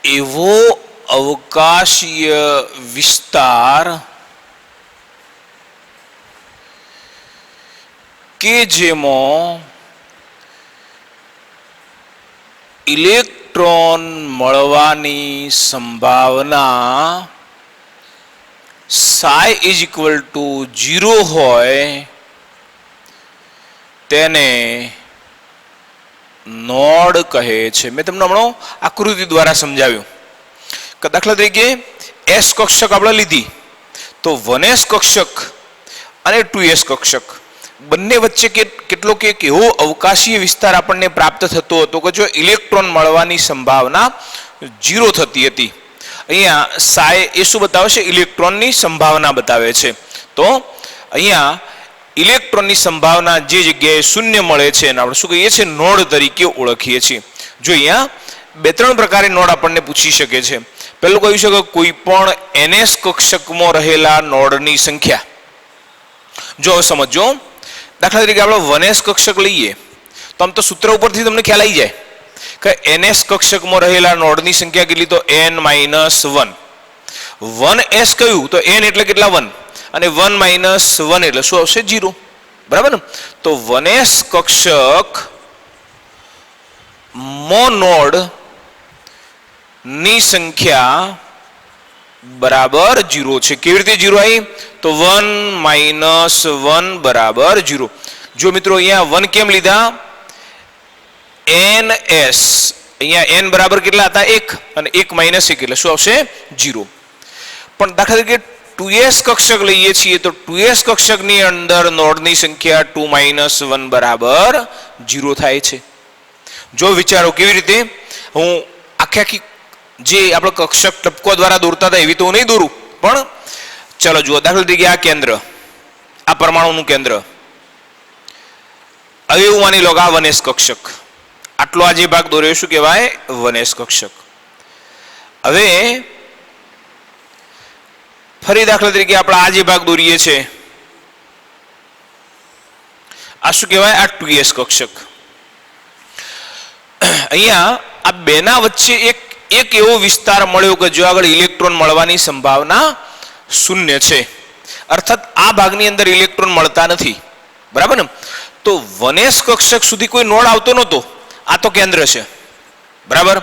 એવો અવકાશીય વિસ્તાર કે જેમાં ઇલેક્ટ્રોન મળવાની સંભાવના psi is equal to 0 હોય તેને નોડ કહે છે. મેં તમને હમણાં આકૃતિ દ્વારા સમજાવ્યું કે દાખલા તરીકે S કક્ષક આપણે લીધી તો 1s કક્ષક અને 2s કક્ષક બંને વચ્ચે કેટલો કે એવો અવકાશીય વિસ્તાર આપણને પ્રાપ્ત થતો હતો કે જો ઇલેક્ટ્રોન મળવાની સંભાવના 0 થતી હતી. અહીંયા psi એ શું બતાવે છે? ઇલેક્ટ્રોનની સંભાવના બતાવે છે. તો અહીંયા ઇલેક્ટ્રોનની સંભાવના જે જગ્યાએ શૂન્ય મળે છે એને આપણે શું કહીએ છીએ? નોડ તરીકે ઓળખીએ છીએ. જો અહીંયા બે ત્રણ પ્રકારે નોડ આપણને પૂછી શકે છે. પહેલું કહ્યું છે કે કોઈ પણ ns કક્ષકમાં રહેલા નોડની સંખ્યા. જો સમજો, દાખલા તરીકે આપણે 1s કક્ષક લઈએ તો આમ તો સૂત્ર ઉપરથી તમને ખ્યાલ આવી જાય કે ns કક્ષકમાં રહેલા નોડની સંખ્યા કેટલી? તો n-1. 1s કહ્યું તો n એટલે કેટલા? 1 અને 1 - 1 એટલે શું આવશે? 0. બરાબર ને? તો 1s કક્ષક મોનોડ ની સંખ્યા બરાબર 0 છે. કેવી રીતે 0 આવી? તો 1 - 1 બરાબર 0. જો મિત્રો અહીંયા 1 કેમ લીધા? ns અહીંયા n બરાબર કેટલા હતા? 1 અને 1 - 1 એટલે શું આવશે? 0. પણ દાખલા તરીકે 2s કક્ષક લઈએ છીએ તો 2s કક્ષકની અંદર નોડની સંખ્યા 2 - 1 બરાબર 0 થાય છે. જો વિચારો કેવી રીતે. હું આખી જે આપણે કક્ષક ટપકો દ્વારા દોરતા હતા એવી તો હું નહીં દોરું, પણ ચલો જુઓ. દાખલા તરીકે આ કેન્દ્ર, આ પરમાણુનું કેન્દ્ર, હવે એવું માની લો કે આ 1s કક્ષક, આટલો આ જે ભાગ દોર્યો શું કહેવાય? 1s કક્ષક. હવે ફરી દાખલા તરીકે આપણે આ જે ભાગ દોરીએ છે આ શું કહેવાય? આ 2s કક્ષક. અહીંયા આ બેના વચ્ચે એક એવો વિસ્તાર મળ્યો કે જો આગળ ઇલેક્ટ્રોન મળવાની સંભાવના શૂન્ય છે. અર્થાત આ ભાગની અંદર ઇલેક્ટ્રોન મળતા નથી. બરાબર ને? તો 1s કક્ષક સુધી કોઈ નોડ આવતો નહોતો. આ તો કેન્દ્ર છે. બરાબર.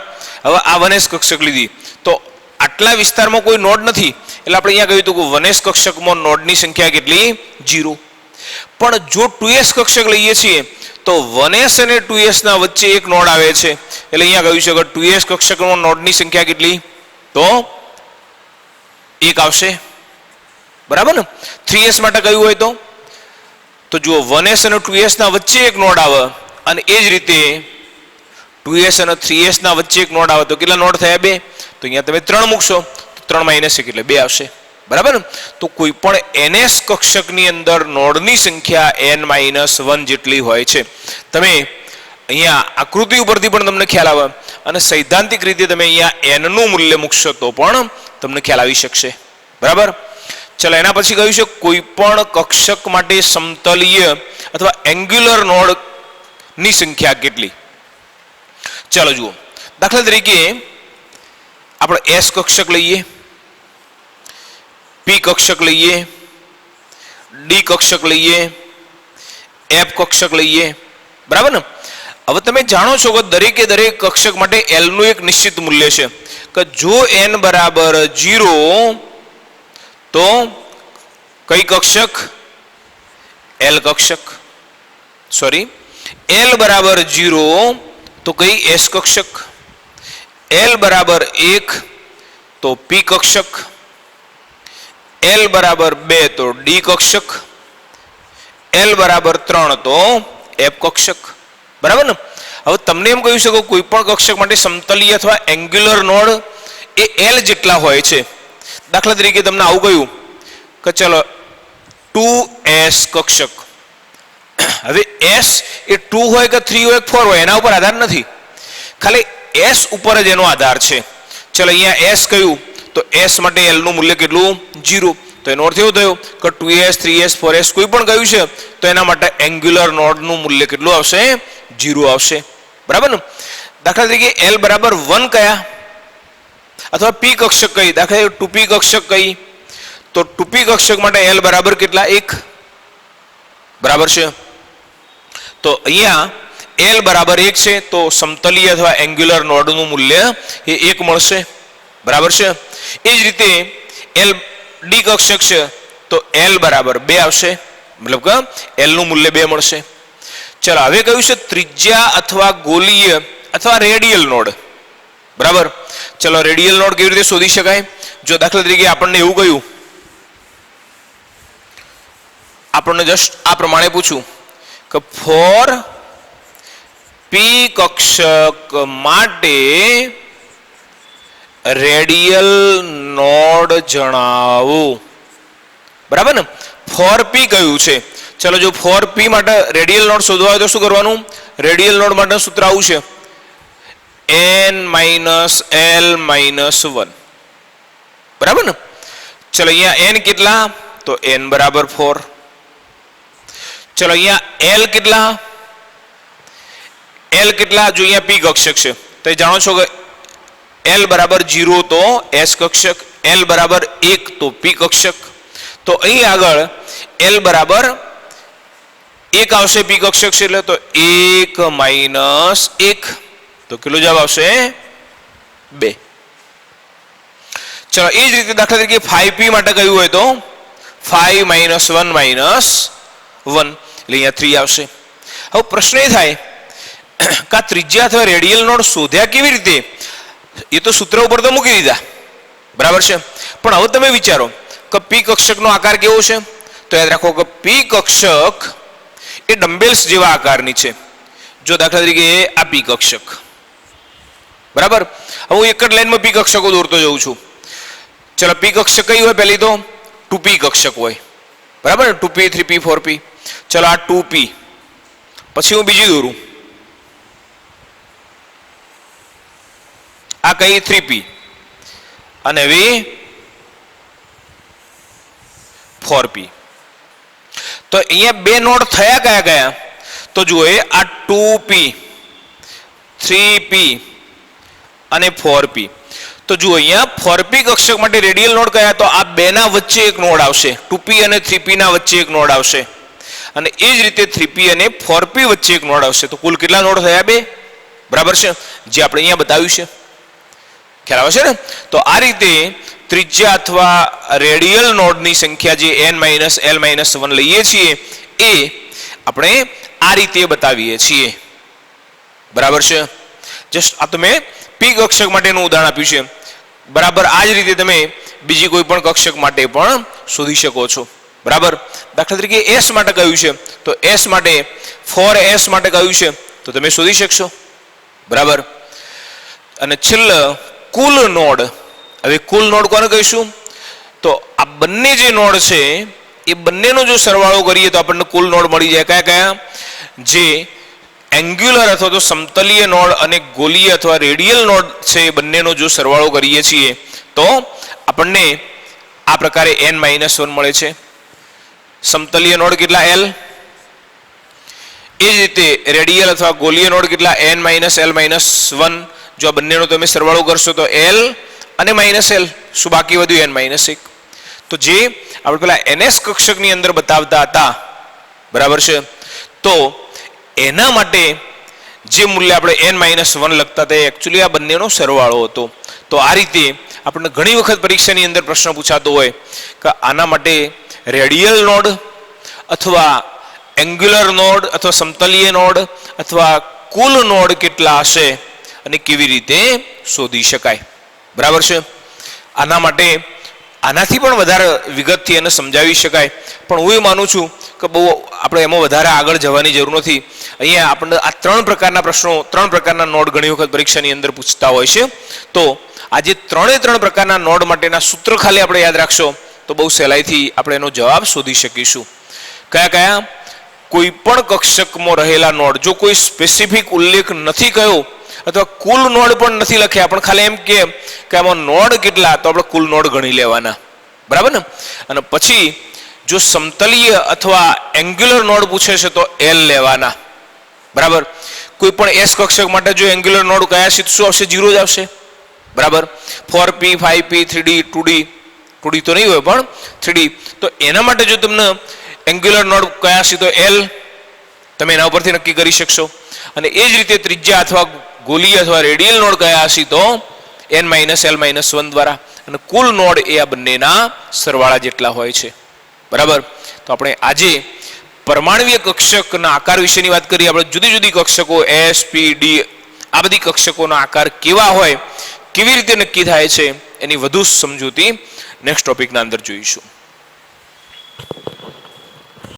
હવે આ 1s કક્ષક લીધી તો આટલા વિસ્તારમાં કોઈ નોડ નથી એટલે આપણે અહીંયા કહ્યું હતું કે 1s કક્ષકમાં નોડની સંખ્યા કેટલી? 0. પણ જો 2s કક્ષક લઈએ છીએ તો 1s અને 2s ના વચ્ચે એક નોડ આવે છે એટલે અહીંયા કહ્યું છે કે 2s કક્ષકમાં નોડની સંખ્યા કેટલી? તો 1 આવશે. બરાબર ને? 3s માટે કહ્યું હોય તો જુઓ 1s અને 2s ના વચ્ચે એક નોડ આવે અને એ જ રીતે 2s અને 3s ના વચ્ચે એક નોડ આવે તો કેટલા નોડ થયા? 2. તો અહીંયા તમે 3 મૂકશો તો 3 - 1 એટલે 2 આવશે. બરાબર. તો કોઈ પણ ns કક્ષકની અંદર નોડની સંખ્યા n-1 જેટલી હોય છે. તમે અહીંયા આકૃતિ ઉપરથી પણ તમને ખ્યાલ આવે અને સૈદ્ધાંતિક રીતે તમે અહીંયા n નું મૂલ્ય મૂકશો તો પણ તમને ખ્યાલ આવી શકશે. બરાબર. ચલો એના પછી કહ્યું છે કોઈ પણ કક્ષક માટે સમતલીય અથવા એંગ્યુલર નોડ ની સંખ્યા કેટલી? ચાલો જુઓ. દાખલા તરીકે આપણે S કક્ષક લઈએ, P કક્ષક લઈએ, D કક્ષક લઈએ, F કક્ષક લઈએ. બરાબર ને? હવે તમે જાણો છો કે દરેકે દરેક કક્ષક માટે L નું એક નિશ્ચિત મૂલ્ય છે કે જો n બરાબર 0 તો કઈ કક્ષક? L કક્ષક. સોરી, L બરાબર 0 તો કઈ? S કક્ષક. L બરાબર 1 તો P કક્ષક. L બરાબર 2 તો D કક્ષક. L બરાબર 3 તો F કક્ષક. બરાબર ને? હવે તમને એમ કહ્યું છે કે કોઈ પણ કક્ષક માટે સમતલીય અથવા એંગ્યુલર નોડ એ L જેટલા હોય છે. દાખલા તરીકે તમને આવું કહ્યું કે ચલો 2s કક્ષક. હવે s એ 2 હોય કે 3 હોય કે 4 હોય એના ઉપર આધાર નથી, ખાલી s ઉપર જ એનો આધાર છે. ચલો અહીંયા s કહ્યું તો s માટે l નું મૂલ્ય કેટલું? 0. તો એનો અર્થ એવો થયો કે 2s 3s 4s કોઈ પણ કહ્યું છે તો એના માટે એંગ્યુલર નોડનું મૂલ્ય કેટલું આવશે? 0 આવશે. બરાબર ને? દાખલા તરીકે l બરાબર 1 કયા અથવા p કક્ષક કઈ, દાખલા 2p કક્ષક કઈ, તો 2p કક્ષક માટે l બરાબર કેટલા? 1. બરાબર છે? તો અહીંયા l બરાબર 1 છે તો સમતલીય અથવા એંગ્યુલર નોડનું મૂલ્ય એ 1 મળશે. બરાબર છે? એ જ રીતે l d કક્ષક છે તો l બરાબર 2 આવશે, મતલબ કે l નું મૂલ્ય 2 મળશે. ચલો હવે કયું છે ત્રિજ્યા અથવા ગોલીય અથવા રેડિયલ નોડ. બરાબર? ચલો રેડિયલ નોડ કેવી રીતે શોધી શકાય? જો દાખલા તરીકે આપણને એવું કહ્યું, આપણને જસ્ટ આ પ્રમાણે પૂછું કે ફોર p કક્ષક માટે રેડિયલ નોડ જણાવો. બરાબર ને? 4p કહ્યું છે. ચલો જો 4p માટે રેડિયલ નોડ શોધવા હોય તો શું કરવાનું? રેડિયલ નોડ માટે સૂત્ર આવું છે n-l-1. બરાબર ને? ચલો અહીંયા n કેટલા? તો n બરાબર 4. ચલો અહીંયા l કેટલા? l કેટલા? જો અહીંયા p કક્ષક છે તો જાણો છો કે l બરાબર 0 તો s કક્ષક, l બરાબર 1 તો p કક્ષક. તો અહીં આગળ l બરાબર 1 આવશે p કક્ષક છે એટલે તો 1 - 1 તો કેટલો જવાબ આવશે? 2. ચલો એ જ રીતે દાખલા તરીકે 5p માટે કહ્યું હોય તો 5 - 1 - 1 એટલે અહીંયા 3 આવશે. હવે પ્રશ્ન એ થાય કે આ ત્રિજ્યા અથવા રેડિયલ નોડ શોધ્યા કેવી રીતે? એ તો સૂત્ર ઉપર તો મૂકી દીધા. બરાબર છે? પણ હવે તમે વિચારો કે p કક્ષકનો આકાર કેવો છે? તો યાદ રાખો કે p કક્ષક એ ડમ્બેલ્સ જેવા આકારની છે. જો દાખલા તરીકે આ p કક્ષક. બરાબર? હવે હું એક જ લાઈનમાં p કક્ષકો દોરતો જઉં છું. ચલો p કક્ષક કઈ હોય? પહેલી તો 2p કક્ષક હોય. બરાબર? 2p 3p 4p. ચલો આ 2p, પછી હું બીજી દોરું, આ કઈ? 3p અને હવે 4p. તો અહીંયા બે નોડ થયા કયા કયા? તો જુઓ આ 2p 3p અને 4p. તો જુઓ અહીંયા 4p કક્ષક માટે રેડિયલ નોડ કયા? તો આ બેના વચ્ચે એક નોડ આવશે, 2p અને 3p ના વચ્ચે એક નોડ આવશે, અને એ જ રીતે 3p અને 4p વચ્ચે એક નોડ આવશે. તો કુલ કેટલા નોડ થયા? 2. બરાબર છે? જે આપણે અહીંયા બતાવ્યું છે. ખ્યાલ આવે છે ને? તો આ રીતે ત્રિજ્યા અથવા રેડિયલ નોડની સંખ્યા જે n-l-1 લઈએ છીએ એ આપણે આ રીતે બતાવીએ છીએ. બરાબર છે? જસ્ટ આ તમે p કક્ષક માટેનું ઉદાહરણ આપ્યું છે. બરાબર આ જ રીતે તમે બીજી કોઈ પણ કક્ષક માટે પણ શોધી શકો છો. બરાબર? દાખલા તરીકે s માટે કહ્યું છે તો s માટે 4s માટે કહ્યું છે તો તમે શોધી શકશો. બરાબર? અને છેલ્લે કુલ નોડ. હવે કુલ નોડ કોને કહીશું? તો આ બંને જે નોડ છે એ બંનેનો જો સરવાળો કરીએ તો આપણને કુલ નોડ મળી જાય. કયા કયા? જે એંગ્યુલર અથવા તો સમતલીય નોડ અને ગોલીય અથવા રેડિયલ નોડ છે એ બંનેનો જો સરવાળો કરીએ છીએ તો આપણને આ પ્રકારે n-1 મળે છે. સમતલીય નોડ કેટલા? l. એ જ રીતે રેડિયલ અથવા ગોલીય નોડ કેટલા? n-l-1. જો આ બંનેનો તમે સરવાળો કરશો તો l અને -l. શું બાકી વધ્યું? n-1. તો જે આપણે પેલા ns કક્ષકની અંદર બતાવતા હતા, બરાબર છે, તો એના માટે જે મૂલ્ય આપણે n-1 લખતા હતા એ એકચ્યુઅલી આ બંનેનો સરવાળો હતો. તો આ રીતે આપણને ઘણી વખત પરીક્ષાની અંદર પ્રશ્ન પૂછાતો હોય કે આના માટે રેડિયલ નોડ અથવા એંગ્યુલર નોડ અથવા સમતલીય નોડ અથવા કુલ નોડ કેટલા હશે અને કેવી રીતે શોધી શકાય. બરાબર છે? આના માટે આનાથી પણ વધારે વિગતથી એને સમજાવી શકાય, પણ હું એ માનું છું કે બહુ આપણે એમાં વધારે આગળ જવાની જરૂર નથી. અહીંયા આપણને આ 3 પ્રકારના પ્રશ્નો 3 પ્રકારના નોડ ઘણી વખત પરીક્ષાની અંદર પૂછતા હોય છે. તો આજે 3 પ્રકારના નોડ માટેના સૂત્ર ખાલી આપણે યાદ રાખશો તો બહુ સહેલાઈથી આપણે એનો જવાબ શોધી શકીશું. કયા કયા? કોઈ પણ કક્ષકમાં રહેલા નોડ, જો કોઈ સ્પેસિફિક ઉલ્લેખ નથી કર્યો અથવા કુલ નોડ પણ નથી લખ્યા પણ ખાલી એમ કે આમાં નોડ કેટલા, તો આપણે કુલ નોડ ગણી લેવાના. બરાબર ને? અને પછી જો સમતલીય અથવા એંગ્યુલર નોડ પૂછે છે તો L લેવાના. બરાબર? કોઈ પણ S કક્ષક માટે જો એંગ્યુલર નોડ કયા છે તો શું આવશે? 0 જ આવશે. બરાબર? 4p 5p 3d 2d તો નહીં હોય પણ 3d, તો એના માટે જો તમને એંગ્યુલર નોડ કયા છે તો L, તમે એના ઉપરથી નક્કી કરી શકશો. અને એ જ રીતે ત્રિજ્યા અથવા ગોલીય અથવા રેડિયલ નોડ કયા હશે તો n-l-1 દ્વારા. અને કુલ નોડ એ આ બંનેના સરવાળા જેટલા હોય છે. બરાબર? તો આપણે આજે પરમાણ્વીય કક્ષકના આકાર વિશેની વાત કરી. આપણે જુદી જુદી કક્ષકો S, P, D આ બધી કક્ષકોના આકાર કેવા હોય, કેવી રીતે નક્કી થાય છે એની વધુ સમજૂતી નેક્સ્ટ ટોપિકના અંદર જોઈશું.